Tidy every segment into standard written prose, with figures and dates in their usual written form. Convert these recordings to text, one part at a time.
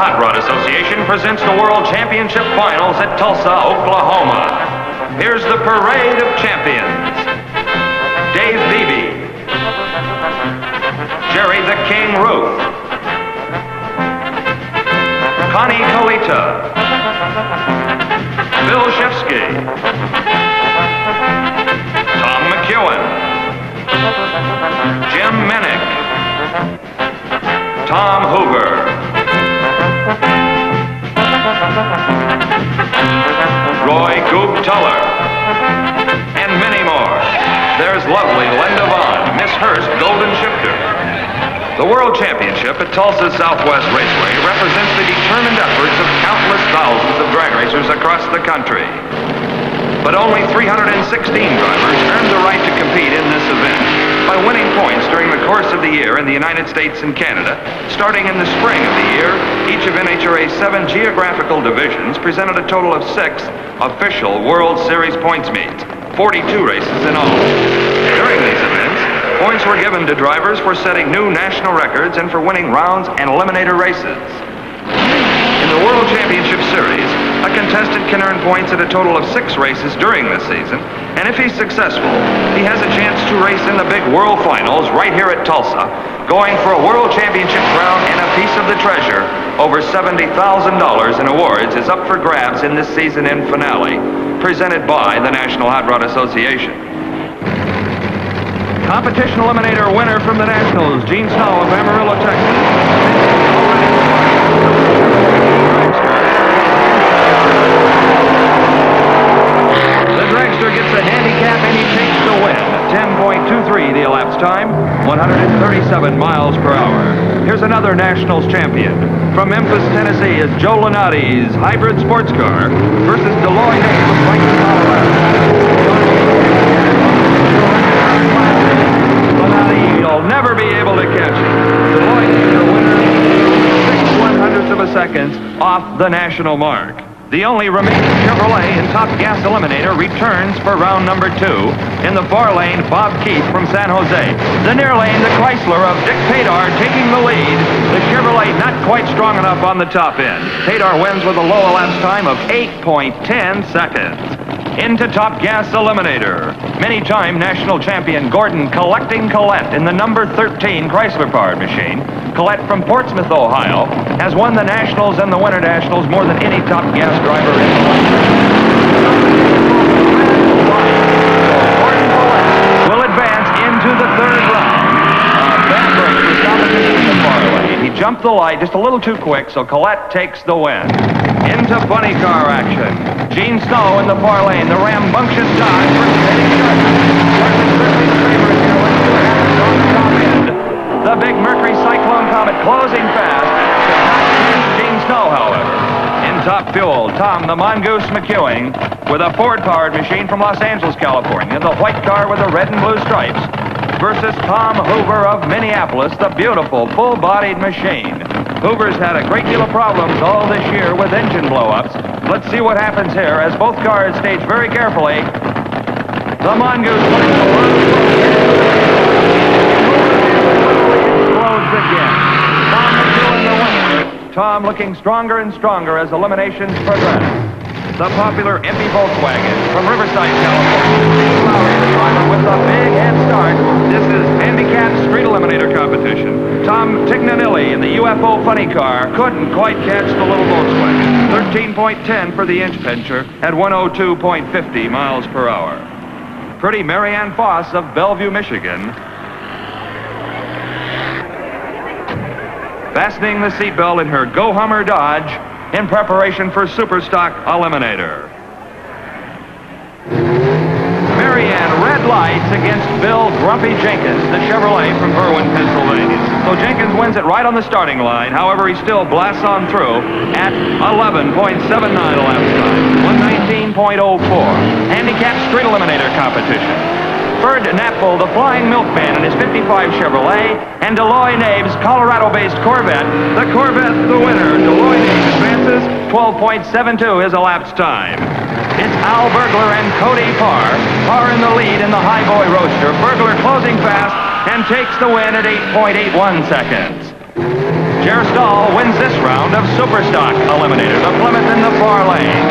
Hot Rod Association presents the World Championship Finals at Tulsa, Oklahoma. Here's the parade of champions. Dave Beebe, Jerry the King Ruth, Connie Colita, Bill Shifsky, Tom McEwen, Jim Minnick, Tom Hoover, Roy Goob Tuller, and many more. There's lovely Linda Vaughn, Miss Hurst Golden Shifter. The World Championship at Tulsa's Southwest Raceway represents the determined efforts of countless thousands of drag racers across the country. But only 316 drivers earned the right to compete in this event by winning points during the course of the year in the United States and Canada. Starting in the spring of the year, each of NHRA's 7 geographical divisions presented a total of 6 official World Series points meets, 42 races in all. During these events, points were given to drivers for setting new national records and for winning rounds and eliminator races. In the World Championship Series, a contestant can earn points at a total of 6 races during this season, and if he's successful, he has a chance to race in the big World Finals right here at Tulsa, going for a World Championship crown and a piece of the treasure. Over $70,000 in awards is up for grabs in this season-end finale, presented by the National Hot Rod Association. Competition Eliminator winner from the Nationals, Gene Snow of Amarillo, Texas. The dragster gets a handicap and he takes the win. 10.23 the elapsed time, 137 miles per hour. Here's another Nationals champion. From Memphis, Tennessee is Joe Lunati's hybrid sports car versus Deloy Name of Franklin, Colorado. You'll never be able to catch him. Deloy is the winner, 6/100ths of a second off the national mark. The only remaining Chevrolet in Top Gas Eliminator returns for round number 2. In the far lane, Bob Keith from San Jose. The near lane, the Chrysler of Dick Tadar taking the lead. The Chevrolet not quite strong enough on the top end. Tadar wins with a low elapsed time of 8.10 seconds. Into Top Gas Eliminator. Many-time national champion Gordon Collecting Collette in the number 13 Chrysler-powered machine. Collette from Portsmouth, Ohio, has won the Nationals and the Winter Nationals more than any Top Gas driver in the country. Gordon Collette will advance into the 3rd round. Bad break for competition in the far lane. He jumped the light just a little too quick, so Collette takes the win. Into funny car action. Gene Snow in the far lane, the rambunctious Dodge versus Eddie Sharp. Certainly the favorite here with 2 hands on the top end. The big Mercury Cyclone Comet closing fast. Should not catch Gene Snow, however. In Top Fuel, Tom the Mongoose McEwen with a Ford-powered machine from Los Angeles, California, the white car with the red and blue stripes, versus Tom Hoover of Minneapolis, the beautiful full-bodied machine. Hoover's had a great deal of problems all this year with engine blow-ups. Let's see what happens here as both cars stage very carefully. The Mongoose explodes again. Tom McEwen the winner. Tom looking stronger and stronger as eliminations progress. The popular empty Volkswagen from Riverside, California. Steve Lowry, the driver, with a big head start. This is handicap street eliminator competition. Tom Tignanelli in the UFO funny car couldn't quite catch the little Volkswagen. 13.10 for the inch pincher at 102.50 miles per hour. Pretty Marianne Foss of Bellevue, Michigan, fastening the seatbelt in her Go Hummer Dodge in preparation for Super Stock Eliminator. Marianne red lights against Bill Grumpy Jenkins, the Chevrolet from Berwyn, Pennsylvania. So Jenkins wins it right on the starting line. However, he still blasts on through at 11.79 elapsed time, 119.04. Handicap street eliminator competition. Bert Knapfel, the Flying Milkman, in his 55 Chevrolet, and Deloy Nabe's Colorado-based Corvette. The Corvette, the winner. Deloy Nabe advances, 12.72 his elapsed time. It's Al Berglar and Cody Parr. Parr in the lead in the Highboy Roadster. Berglar closing fast and takes the win at 8.81 seconds. Jer Stahl wins this round of Superstock Eliminator, the Plymouth in the far lane.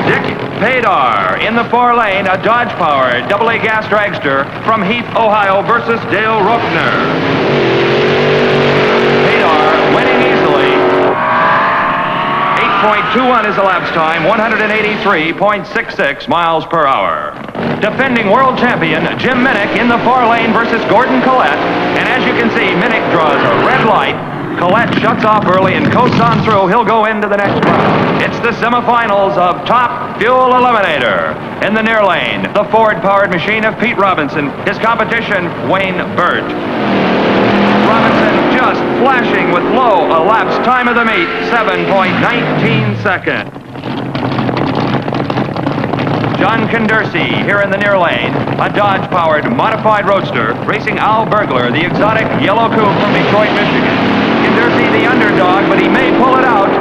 Dick Padar in the far lane, a Dodge-powered AA gas dragster from Heath, Ohio versus Dale Roepner. Padar winning easily. 8.21 is elapsed time, 183.66 miles per hour. Defending world champion Jim Minnick in the far lane versus Gordon Collette. And as you can see, Minnick draws a red light. Collette shuts off early and coasts on through. He'll go into the next round. It's the semifinals of Top Fuel Eliminator. In the near lane, the Ford-powered machine of Pete Robinson. His competition, Wayne Burt. Robinson just flashing with low elapsed time of the meet, 7.19 seconds. John Condersi here in the near lane, a Dodge-powered modified roadster, racing Al Berglar, the exotic yellow coupe from Detroit, Michigan. Condersi the underdog, but he may pull it out.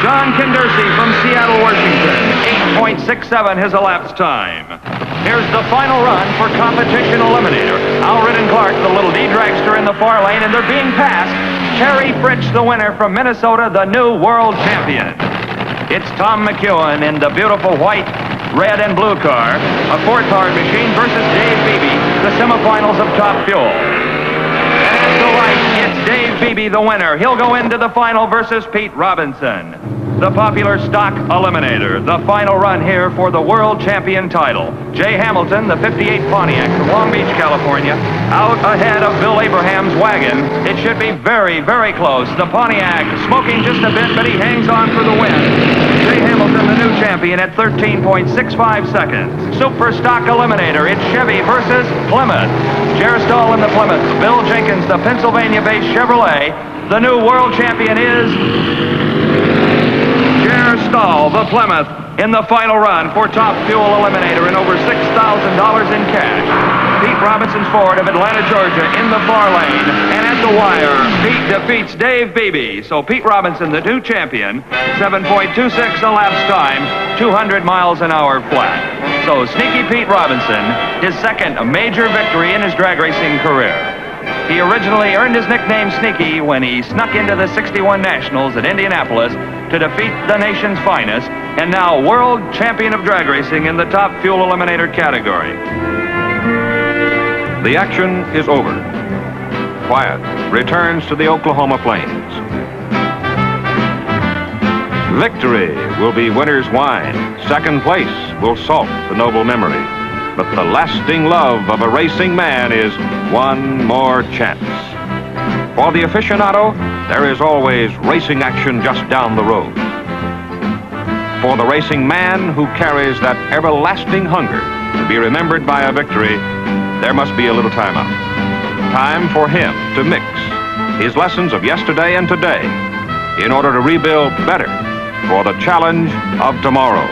John Condersi from Seattle, Washington, 8.67 his elapsed time. Here's the final run for Competition Eliminator. Alred Clark, the little D dragster in the far lane, and they're being passed. Terry Fritsch, the winner from Minnesota, the new world champion. It's Tom McEwen in the beautiful white, red, and blue car. A Ford-powered machine versus Dave Beebe, the semifinals of Top Fuel. And at the right, it's Dave Beebe, the winner. He'll go into the final versus Pete Robinson. The popular stock eliminator. The final run here for the world champion title. Jay Hamilton, the 58 Pontiac from Long Beach, California, out ahead of Bill Abraham's wagon. It should be very, very close. The Pontiac smoking just a bit, but he hangs on for the win. Jay Hamilton, the new champion, at 13.65 seconds. Super stock eliminator. It's Chevy versus Plymouth. Jer Stahl in the Plymouth. Bill Jenkins, the Pennsylvania-based Chevrolet. The new world champion is Jer Stahl, the Plymouth, in the final run for Top Fuel Eliminator and over $6,000 in cash. Pete Robinson's Ford of Atlanta, Georgia, in the far lane. And at the wire, Pete defeats Dave Beebe. So Pete Robinson, the new champion, 7.26 elapsed time, 200 miles an hour flat. So Sneaky Pete Robinson, his second major victory in his drag racing career. He originally earned his nickname Sneaky when he snuck into the 61 Nationals at Indianapolis to defeat the nation's finest, and now world champion of drag racing in the Top Fuel Eliminator category. The action is over. Quiet returns to the Oklahoma plains. Victory will be winner's wine. Second place will salt the noble memory. But the lasting love of a racing man is one more chance. For the aficionado, there is always racing action just down the road. For the racing man who carries that everlasting hunger to be remembered by a victory, there must be a little time out. Time for him to mix his lessons of yesterday and today in order to rebuild better for the challenge of tomorrow.